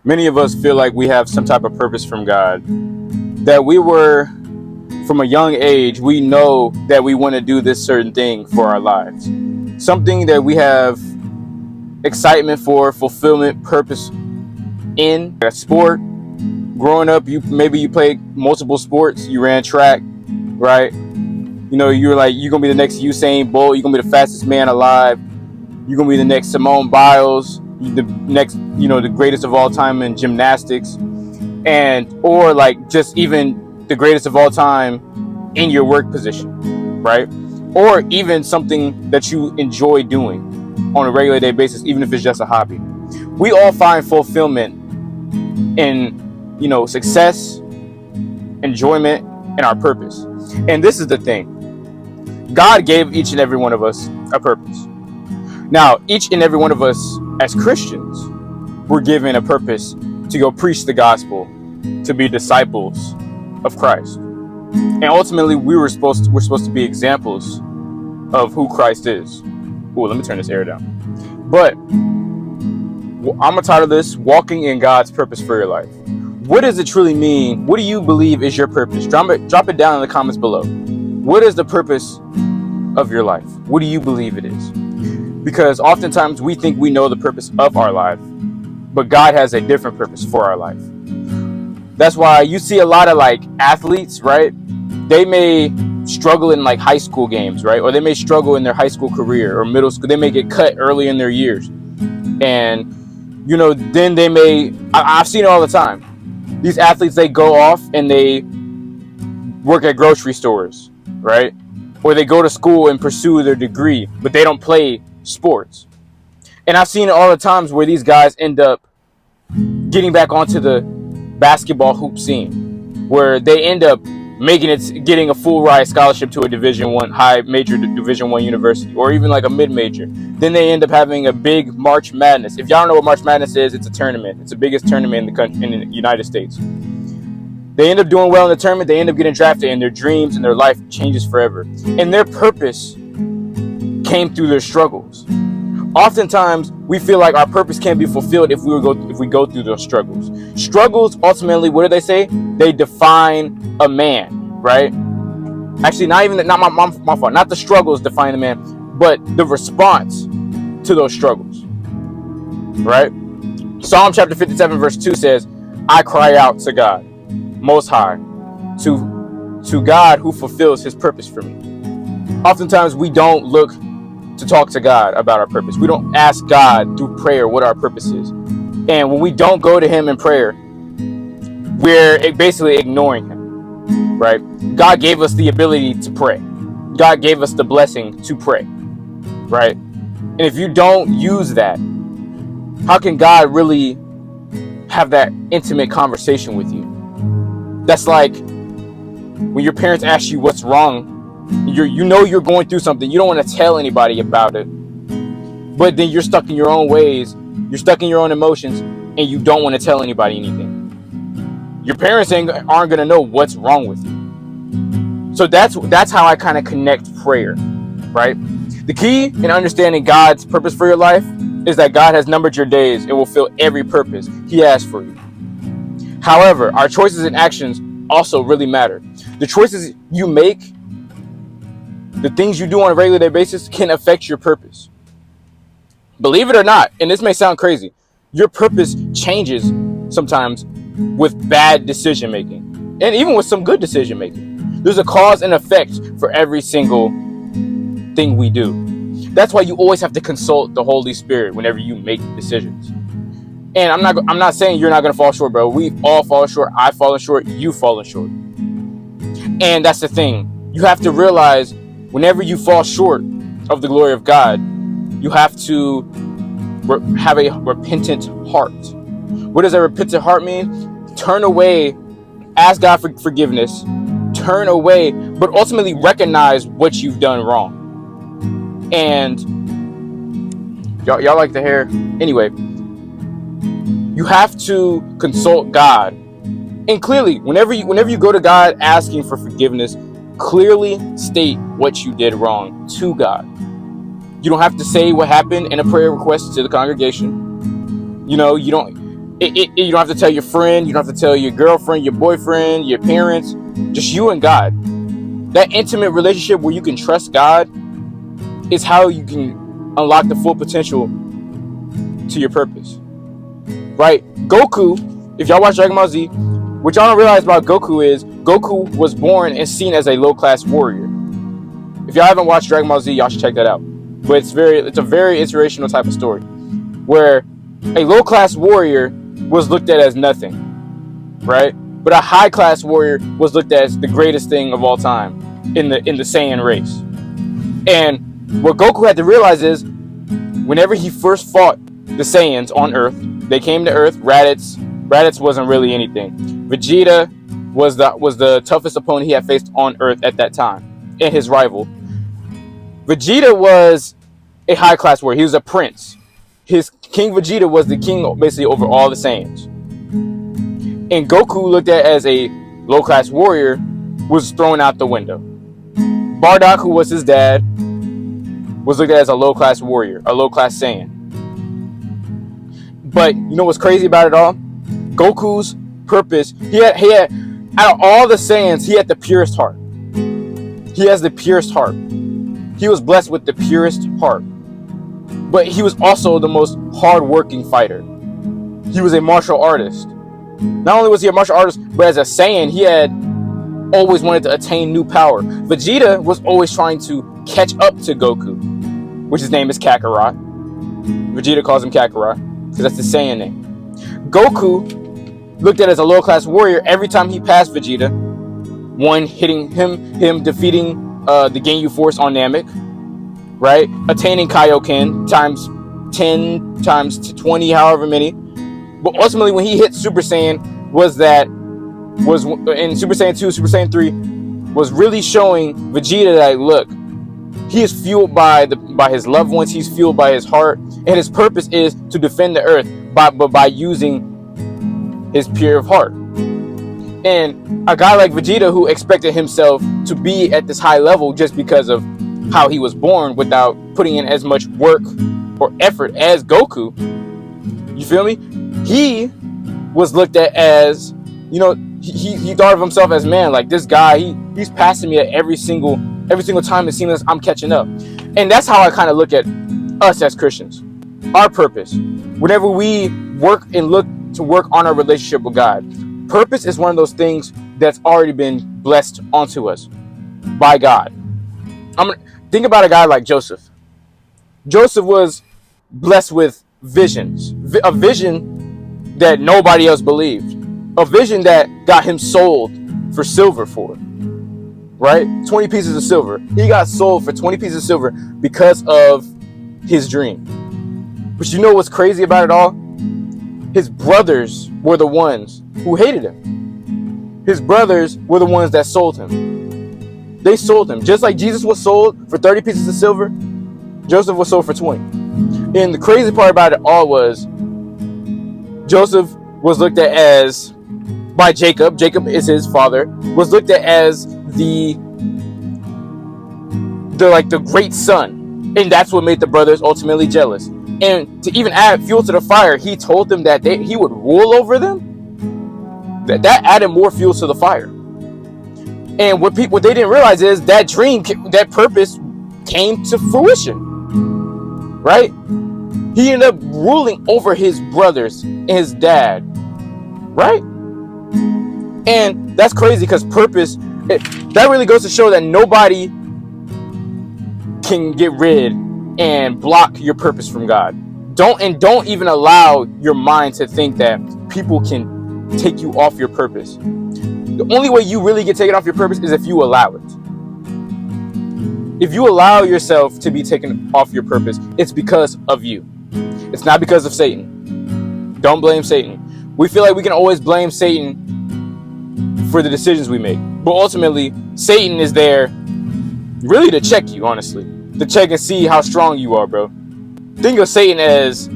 Many of us feel like we have some type of purpose from God, that we were from a young age, we know that we want to do this certain thing for our lives. Something that we have excitement for, fulfillment, purpose in a sport. Growing up, you played multiple sports, you ran track, right? You're like, you're gonna be the next Usain Bolt, you're gonna be the fastest man alive, you're gonna be the next Simone Biles, the next, the greatest of all time in gymnastics, and or like just even the greatest of all time in your work position, right? Or even something that you enjoy doing on a regular day basis, even if it's just a hobby. We all find fulfillment in, success, enjoyment, and our purpose. And this is the thing. God gave each and every one of us a purpose. Now, each and every one of us as Christians, we're given a purpose to go preach the gospel, to be disciples of Christ. And ultimately, we're supposed to be examples of who Christ is. Ooh, let me turn this air down. But I'm gonna title this "Walking in God's Purpose for Your Life." What does it truly mean? What do you believe is your purpose? Drop it down in the comments below. What is the purpose of your life? What do you believe it is? Because oftentimes we think we know the purpose of our life, but God has a different purpose for our life. That's why you see a lot of like athletes, right? They may struggle in like high school games, right? Or they may struggle in their high school career or middle school. They may get cut early in their years. And, then they may, I've seen it all the time. These athletes, they go off and they work at grocery stores, right? Or they go to school and pursue their degree, but they don't play sports. And I've seen it all the times where these guys end up getting back onto the basketball hoop scene, where they end up getting a full ride scholarship to a Division I university, or even like a mid-major. Then they end up having a big March Madness. If y'all don't know what March Madness is, it's a tournament. It's the biggest tournament in the country, in the United States. They end up doing well in the tournament. They end up getting drafted, and their dreams and their life changes forever. And their purpose came through their struggles. Oftentimes, we feel like our purpose can't be fulfilled if we go through those struggles. Struggles, ultimately, what do they say? They define a man, right? Actually, not my fault. Not the struggles define the man, but the response to those struggles, right? Psalm chapter 57, verse 2 says, "I cry out to God, Most High, to God who fulfills His purpose for me." Oftentimes, we don't look to talk to God about our purpose. We don't ask God through prayer what our purpose is. And when we don't go to Him in prayer, we're basically ignoring Him, right? God gave us the ability to pray. God gave us the blessing to pray, right? And if you don't use that, how can God really have that intimate conversation with you? That's like when your parents ask you what's wrong. You're going through something. You don't want to tell anybody about it. But then you're stuck in your own ways. You're stuck in your own emotions. And you don't want to tell anybody anything. Your parents aren't going to know what's wrong with you. So that's how I kind of connect prayer, right? The key in understanding God's purpose for your life is that God has numbered your days and will fill every purpose He has for you. However, our choices and actions also really matter. The choices you make, the things you do on a regular day basis, can affect your purpose. Believe it or not, and this may sound crazy, your purpose changes sometimes with bad decision making, and even with some good decision making. There's a cause and effect for every single thing we do. That's why you always have to consult the Holy Spirit whenever you make decisions. And I'm not saying you're not going to fall short, bro. We all fall short. I've fallen short. You've fallen short. And that's the thing. You have to realize whenever you fall short of the glory of God, you have to have a repentant heart. What does a repentant heart mean? Turn away, ask God for forgiveness, turn away, but ultimately recognize what you've done wrong. And y'all like the hair? Anyway, you have to consult God. And clearly, whenever you go to God asking for forgiveness, clearly state what you did wrong to God. You don't have to say what happened in a prayer request to the congregation. You don't. You don't have to tell your friend, you don't have to tell your girlfriend, your boyfriend, your parents, just you and God. That intimate relationship where you can trust God is how you can unlock the full potential to your purpose. Right? Goku, if y'all watch Dragon Ball Z, what y'all don't realize about Goku is Goku was born and seen as a low-class warrior. If y'all haven't watched Dragon Ball Z, y'all should check that out. But it's a very inspirational type of story where a low-class warrior was looked at as nothing, right? But a high-class warrior was looked at as the greatest thing of all time in the Saiyan race. And what Goku had to realize is whenever he first fought the Saiyans on Earth, they came to Earth. Raditz wasn't really anything. Vegeta was the toughest opponent he had faced on Earth at that time, and his rival. Vegeta was a high-class warrior. He was a prince. His King Vegeta was the king basically over all the Saiyans. And Goku, looked at as a low-class warrior, was thrown out the window. Bardock, who was his dad, was looked at as a low-class warrior, a low-class Saiyan. But you know what's crazy about it all? Goku's purpose, he had out of all the Saiyans, he had the purest heart. He has the purest heart. He was blessed with the purest heart. But he was also the most hard-working fighter. He was a martial artist. Not only was he a martial artist, but as a Saiyan, he had always wanted to attain new power. Vegeta was always trying to catch up to Goku, which his name is Kakarot. Vegeta calls him Kakarot because that's the Saiyan name. Goku, looked at as a low-class warrior, every time he passed Vegeta, one hitting him defeating the Ginyu Force on Namek, right? Attaining Kaioken times 10 times 20, however many. But ultimately, when he hit Super Saiyan, was in Super Saiyan 2, Super Saiyan 3, was really showing Vegeta that, look, he is fueled by his loved ones. He's fueled by his heart, and his purpose is to defend the Earth by using his pure heart. And a guy like Vegeta, who expected himself to be at this high level just because of how he was born, without putting in as much work or effort as Goku, you feel me? He was looked at as, he thought of himself as, man, like this guy, he's passing me at every single time. It seems like I'm catching up. And that's how I kind of look at us as Christians. Our purpose, whenever we work and look to work on our relationship with God, purpose is one of those things that's already been blessed onto us by God. Think about a guy like Joseph. Joseph was blessed with visions, a vision that nobody else believed, a vision that got him sold for silver for, right? 20 pieces of silver. He got sold for 20 pieces of silver because of his dream. But you know what's crazy about it all? His brothers were the ones who hated him. His brothers were the ones that sold him. They sold him. Just like Jesus was sold for 30 pieces of silver, Joseph was sold for 20. And the crazy part about it all was Joseph was looked at as, by Jacob is his father, was looked at as the great son. And that's what made the brothers ultimately jealous. And to even add fuel to the fire, he told them that he would rule over them. That added more fuel to the fire. And what they didn't realize is that dream, that purpose came to fruition. Right? He ended up ruling over his brothers and his dad. Right? And that's crazy because purpose, that really goes to show that nobody can get rid and block your purpose from God. Don't even allow your mind to think that people can take you off your purpose. The only way you really get taken off your purpose is if you allow it. If you allow yourself to be taken off your purpose, it's because of you. It's not because of Satan. Don't blame Satan. We feel like we can always blame Satan for the decisions we make. But ultimately, Satan is there really to check you, honestly. To check and see how strong you are, bro. Think of Satan as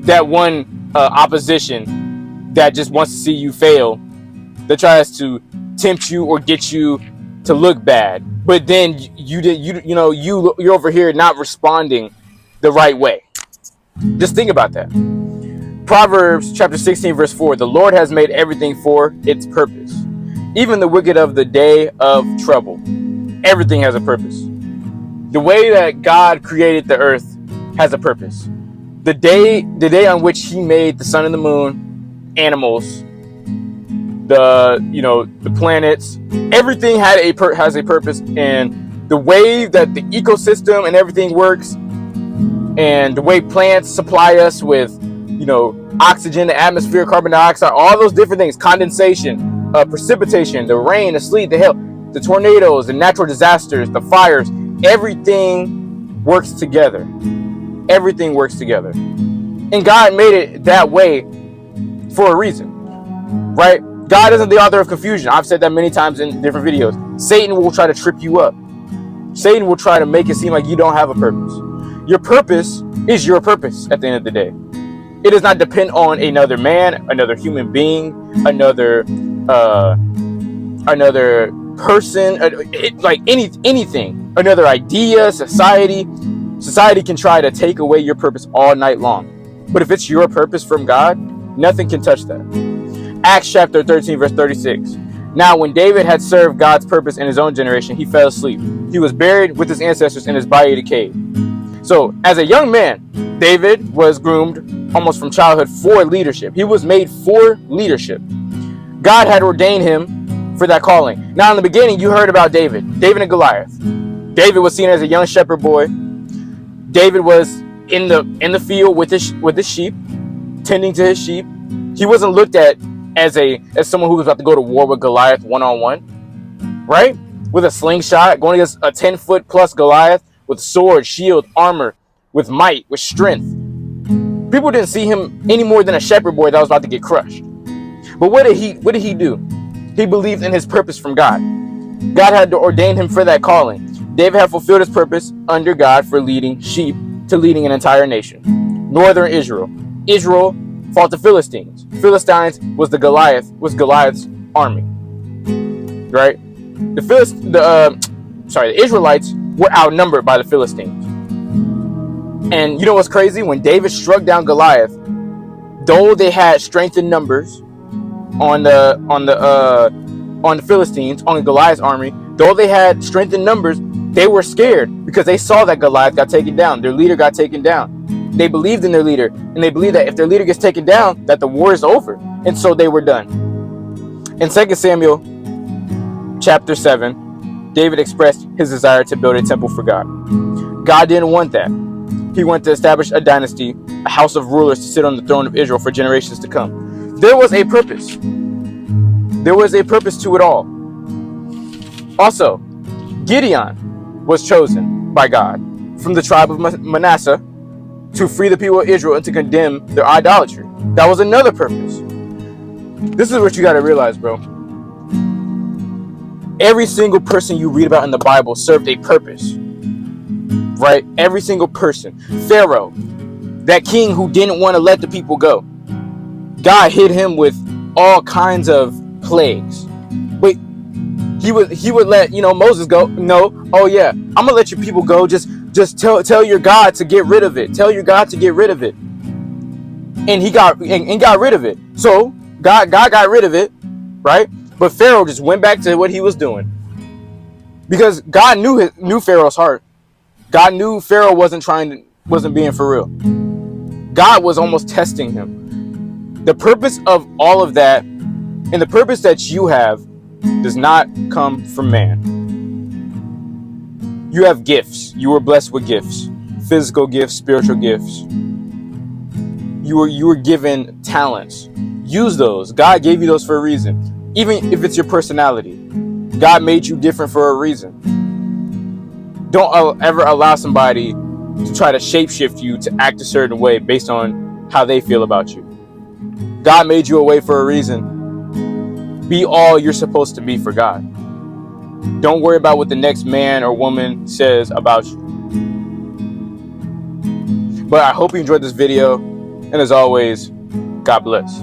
that one opposition that just wants to see you fail, that tries to tempt you or get you to look bad. But then you're over here not responding the right way. Just think about that. Proverbs chapter 16, verse 4, the Lord has made everything for its purpose, even the wicked of the day of trouble. Everything has a purpose. The way that God created the earth has a purpose. The day on which he made the sun and the moon, animals, the planets, everything has a purpose. And the way that the ecosystem and everything works, and the way plants supply us with, oxygen, the atmosphere, carbon dioxide, all those different things, condensation, precipitation, the rain, the sleet, the hail, the tornadoes, the natural disasters, the fires, everything works together. Everything works together. And God made it that way for a reason, right? God isn't the author of confusion. I've said that many times in different videos. Satan will try to trip you up. Satan will try to make it seem like you don't have a purpose. Your purpose is your purpose at the end of the day. It does not depend on another man, another human being, another person, anything, another idea, society. Society can try to take away your purpose all night long. But if it's your purpose from God, nothing can touch that. Acts chapter 13, verse 36. Now, when David had served God's purpose in his own generation, he fell asleep. He was buried with his ancestors and his body decayed. So, as a young man, David was groomed almost from childhood for leadership. He was made for leadership. God had ordained him for that calling. Now, in the beginning, you heard about David and Goliath. David was seen as a young shepherd boy. David was in the field with his sheep, tending to his sheep. He wasn't looked at as someone who was about to go to war with Goliath one-on-one, right? With a slingshot, going against a 10-foot plus Goliath with sword, shield, armor, with might, with strength. People didn't see him any more than a shepherd boy that was about to get crushed. But what did he do? He believed in his purpose from God. God had to ordain him for that calling. David had fulfilled his purpose under God for leading sheep to leading an entire nation. Northern Israel. Israel fought the Philistines. Philistines was Goliath's army. Right? The Israelites were outnumbered by the Philistines. And you know what's crazy? When David struck down Goliath, though they had strength in numbers on the Philistines, on Goliath's army, though they had strength in numbers, they were scared because they saw that Goliath got taken down. Their leader got taken down. They believed in their leader, and they believed that if their leader gets taken down, that the war is over. And so they were done. In 2 Samuel chapter 7, David expressed his desire to build a temple for God. God didn't want that. He wanted to establish a dynasty, a house of rulers to sit on the throne of Israel for generations to come. There was a purpose. There was a purpose to it all. Also, Gideon was chosen by God from the tribe of Manasseh to free the people of Israel and to condemn their idolatry. That was another purpose. This is what you got to realize, bro. Every single person you read about in the Bible served a purpose. Right? Every single person. Pharaoh, that king who didn't want to let the people go. God hit him with all kinds of plagues. But he would let Moses go. No, oh yeah, I'm gonna let your people go. Just tell your God to get rid of it. Tell your God to get rid of it. And he got rid of it. So God got rid of it, right? But Pharaoh just went back to what he was doing because God knew Pharaoh's heart. God knew Pharaoh wasn't being for real. God was almost testing him. The purpose of all of that and the purpose that you have does not come from man. You have gifts. You were blessed with gifts. Physical gifts, spiritual gifts. You were given talents. Use those. God gave you those for a reason. Even if it's your personality. God made you different for a reason. Don't ever allow somebody to try to shapeshift you to act a certain way based on how they feel about you. God made you a way for a reason. Be all you're supposed to be for God. Don't worry about what the next man or woman says about you. But I hope you enjoyed this video. And as always, God bless.